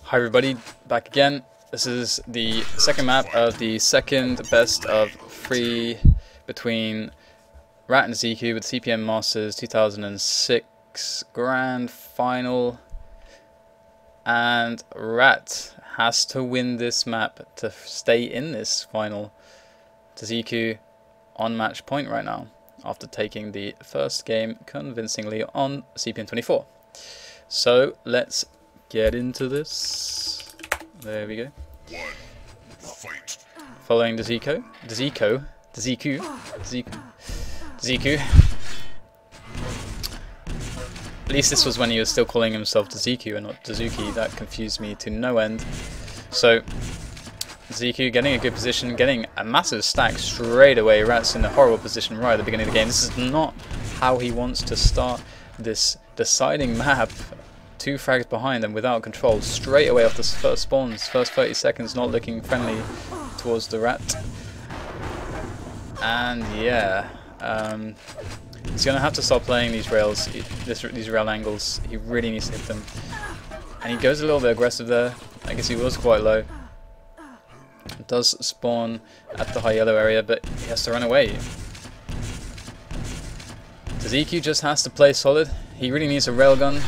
Hi everybody, back again. This is the second map of the second best of 3 between Rat and Dziku with CPM Masters 2006 Grand Final. And Rat has to win this map to stay in this final. Dziku on match point right now after taking the first game convincingly on CPM24. So let's get into this. There we go. Following Dziku. At least this was when he was still calling himself Dziku and not Dziku. That confused me to no end. So Dziku getting a good position, getting a massive stack straight away. Rat's in a horrible position right at the beginning of the game. This is not how he wants to start this deciding map. 2 frags behind and without control straight away off the first spawns. First 30 seconds not looking friendly towards the Rat. And yeah, he's gonna have to start playing these rails, these rail angles. He really needs to hit them. And he goes a little bit aggressive there. I guess he was quite low. Does spawn at the high yellow area, but he has to run away. Dziku just has to play solid. He really needs a railgun.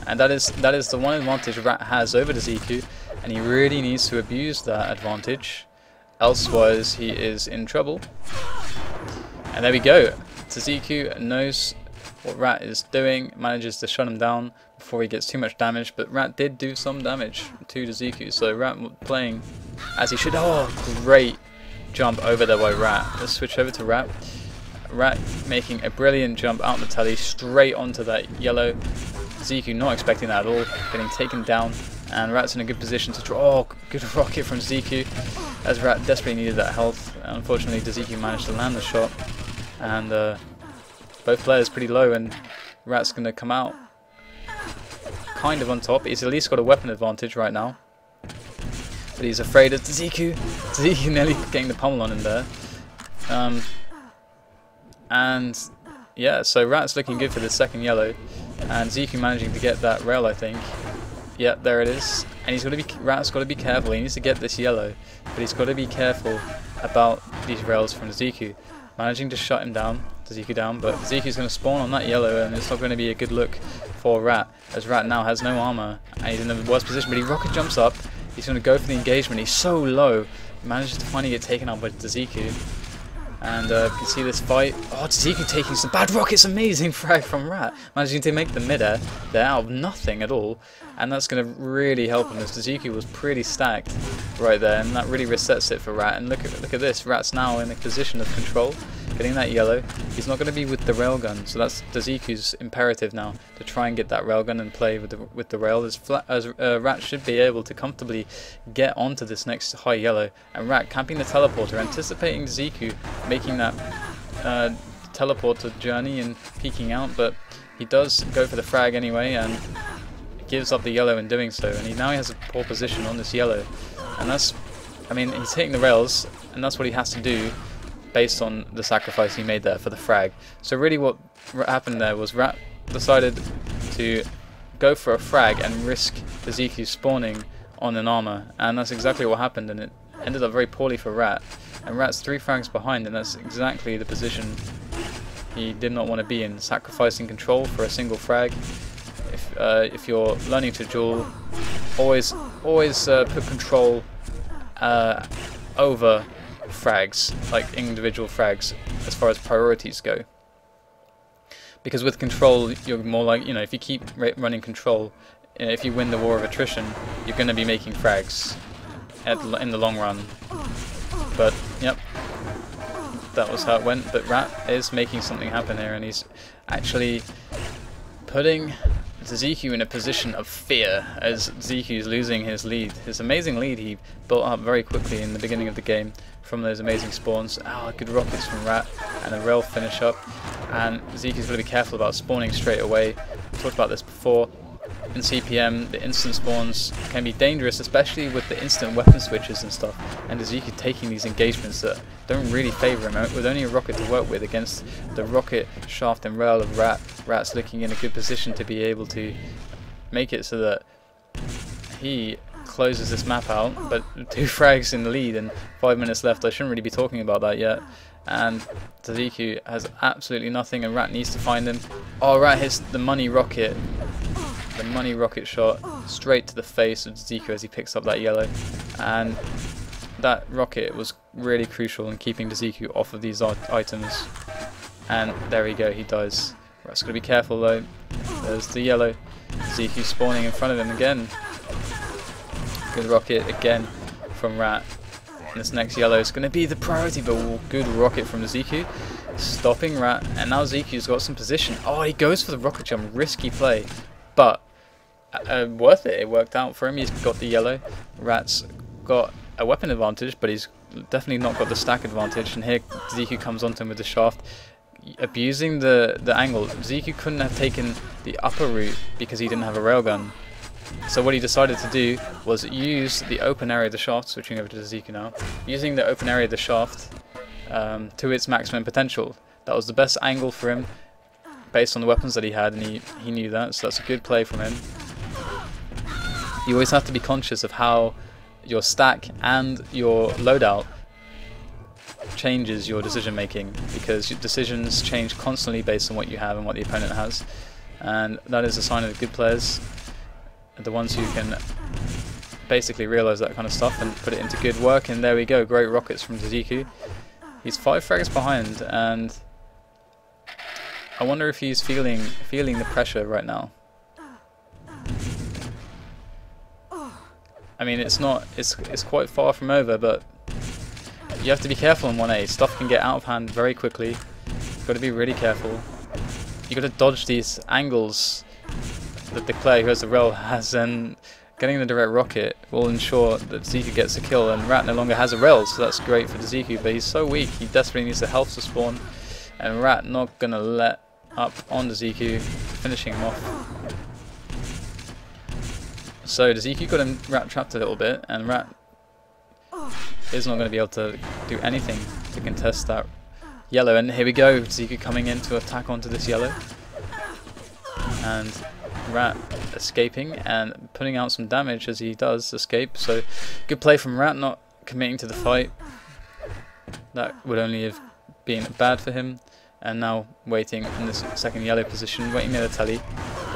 And that is the one advantage Rat has over Dziku, and he really needs to abuse that advantage, elsewise he is in trouble. And there we go. Dziku knows what Rat is doing, manages to shut him down before he gets too much damage, but Rat did do some damage to Dziku, so Rat playing as he should. Oh, great jump over there by Rat. Let's switch over to Rat. Rat making a brilliant jump out the telly straight onto that yellow. Dziku not expecting that at all, getting taken down, and Rat's in a good position to draw. Oh, good rocket from Dziku, as Rat desperately needed that health. Unfortunately, Dziku managed to land the shot, and both players pretty low, and Rat's going to come out kind of on top. He's at least got a weapon advantage right now, but he's afraid of Dziku. Dziku nearly getting the pummel on him there. And yeah, so Rat's looking good for the second yellow. And Dziku managing to get that rail, I think. Yep, there it is. And he's got to be. Rat's got to be careful. He needs to get this yellow, but he's got to be careful about these rails from Dziku. Managing to shut him down, Dziku down, but Ziku's going to spawn on that yellow, and it's not going to be a good look for Rat, as Rat now has no armor and he's in the worst position. But he rocket jumps up. He's going to go for the engagement. He's so low. He manages to finally get taken out by Dziku. And you can see this fight. Oh, Dziku taking some bad rockets. Amazing frag from Rat. Managing to make the mid-air. They're out of nothing at all. And that's going to really help him, as Dziku was pretty stacked right there. And that really resets it for Rat. And look at this. Rat's now in a position of control. Getting that yellow. He's not going to be with the railgun. So that's Dziku's imperative now. To try and get that railgun and play with the rail. As Rat should be able to comfortably get onto this next high yellow. And Rat camping the teleporter. Anticipating Dziku making that teleporter journey and peeking out, but he does go for the frag anyway and gives up the yellow in doing so, and now he has a poor position on this yellow, and that's, I mean, he's hitting the rails, and that's what he has to do based on the sacrifice he made there for the frag. So really what happened there was Rat decided to go for a frag and risk the Dziku spawning on an armor, and that's exactly what happened, and it ended up very poorly for Rat. And Rat's 3 frags behind, and that's exactly the position he did not want to be in. Sacrificing control for a single frag. If you're learning to duel, always put control over frags, like individual frags, as far as priorities go. Because with control, you're more like, you know, if you keep running control, if you win the war of attrition, you're going to be making frags in the long run. But, yep, that was how it went. But Rat is making something happen here, and he's actually putting Dziku in a position of fear, as Dziku is losing his lead. His amazing lead he built up very quickly in the beginning of the game from those amazing spawns. Ah, good rockets from Rat, and a rail finish up. And Dziku's got to be careful about spawning straight away. I talked about this before. In CPM, the instant spawns can be dangerous, especially with the instant weapon switches and stuff, and Dziku taking these engagements that don't really favour him, with only a rocket to work with against the rocket, shaft and rail of Rat. Rat's looking in a good position to be able to make it so that he closes this map out, but 2 frags in the lead and 5 minutes left. I shouldn't really be talking about that yet. And Dziku has absolutely nothing, and Rat needs to find him. Oh, Rat hits the money rocket. The money rocket shot straight to the face of Dziku as he picks up that yellow. And that rocket was really crucial in keeping Dziku off of these items. And there we go, he dies. Rat's got to be careful though. There's the yellow. Dziku spawning in front of him again. Good rocket again from Rat. And this next yellow is going to be the priority, but good rocket from Dziku. Stopping Rat, and now Ziku's got some position. Oh, he goes for the rocket jump. Risky play, but worth it. It worked out for him. He's got the yellow. Rat's got a weapon advantage, but he's definitely not got the stack advantage. And here Dziku comes onto him with the shaft, abusing the angle. Dziku couldn't have taken the upper route because he didn't have a railgun. So what he decided to do was use the open area of the shaft, switching over to Dziku now, using the open area of the shaft to its maximum potential. That was the best angle for him based on the weapons that he had, and he knew that, so that's a good play from him. You always have to be conscious of how your stack and your loadout changes your decision making, because your decisions change constantly based on what you have and what the opponent has, and that is a sign of good players. The ones who can basically realise that kind of stuff and put it into good work. And there we go, great rockets from Dziku. He's 5 frags behind, and I wonder if he's feeling the pressure right now. I mean, it's quite far from over, but you have to be careful in 1A. Stuff can get out of hand very quickly. You've got to be really careful. You've got to dodge these angles that the player who has the rail has, and getting the direct rocket will ensure that Dziku gets a kill, and Rat no longer has a rail, so that's great for Dziku, but he's so weak, he desperately needs the health to spawn, and Rat not gonna let up on Dziku, finishing him off. So Dziku got him Rat trapped a little bit, and Rat is not going to be able to do anything to contest that yellow, and here we go, Dziku coming in to attack onto this yellow, and Rat escaping and putting out some damage as he does escape. So good play from Rat, not committing to the fight. That would only have been bad for him. And now waiting in this second yellow position, waiting near the telly.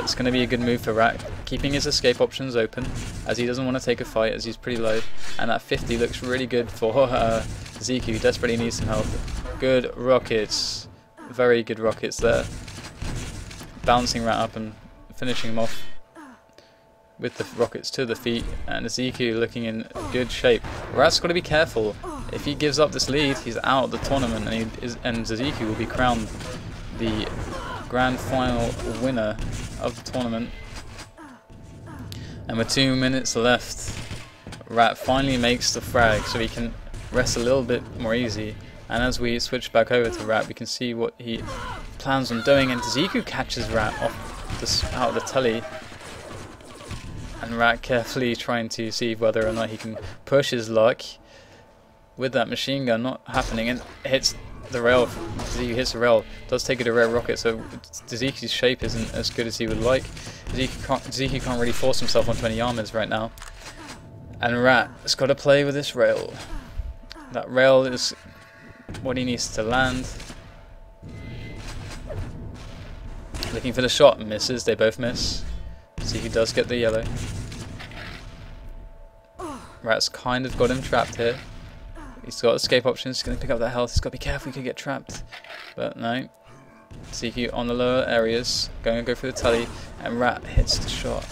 It's going to be a good move for Rat, keeping his escape options open as he doesn't want to take a fight as he's pretty low. And that 50 looks really good for Dziku, who desperately needs some help. Good rockets, very good rockets there. Bouncing Rat up and finishing him off with the rockets to the feet, and Dziku looking in good shape. Rat's got to be careful. If he gives up this lead, he's out of the tournament, and Dziku will be crowned the grand final winner of the tournament. And with 2 minutes left, Rat finally makes the frag, so he can rest a little bit more easy. And as we switch back over to Rat, we can see what he plans on doing, and Dziku catches Rat off out of the telly, and Rat carefully trying to see whether or not he can push his luck with that machine gun not happening, and hits the rail. Dziku hits the rail, does take a direct rocket, so Dziku's shape isn't as good as he would like. Dziku can't really force himself onto any armors right now, and Rat's got to play with this rail. That rail is what he needs to land. Looking for the shot, misses, they both miss. Dziku does get the yellow. Rat's kind of got him trapped here. He's got escape options, he's going to pick up that health, he's got to be careful, he could get trapped. But no. Dziku on the lower areas, going to go for the telly, and Rat hits the shot.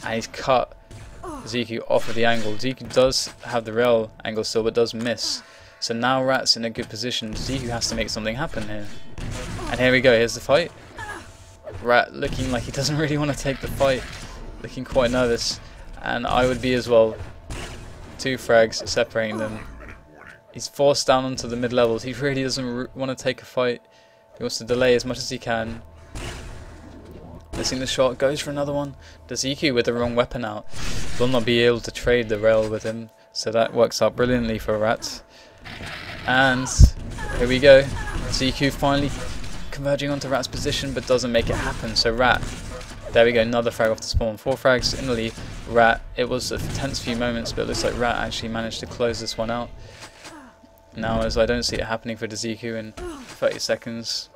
And he's cut Dziku off of the angle. Dziku does have the rail angle still, but does miss. So now Rat's in a good position. Dziku has to make something happen here. And here we go, here's the fight. Rat looking like he doesn't really want to take the fight, looking quite nervous, and I would be as well. 2 frags separating them. He's forced down onto the mid levels. He really doesn't want to take a fight. He wants to delay as much as he can. Missing the shot, goes for another one. Dziku with the wrong weapon out will not be able to trade the rail with him, so that works out brilliantly for Rat. And here we go. Dziku finally converging onto Rat's position, but doesn't make it happen. So Rat, there we go, another frag off the spawn. 4 frags in the lead. Rat, it was a tense few moments, but it looks like Rat actually managed to close this one out. Now, as I don't see it happening for Dziku in 30 seconds,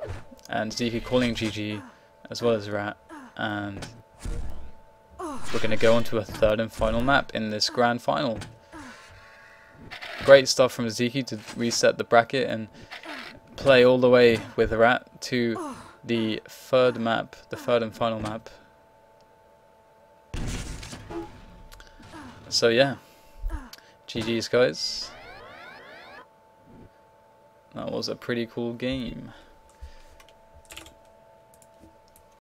and Dziku calling GG as well as Rat, and we're going to go on to a third and final map in this grand final. Great stuff from Dziku to reset the bracket and play all the way with Rat to the third map, the third and final map. So yeah, GG's guys. That was a pretty cool game.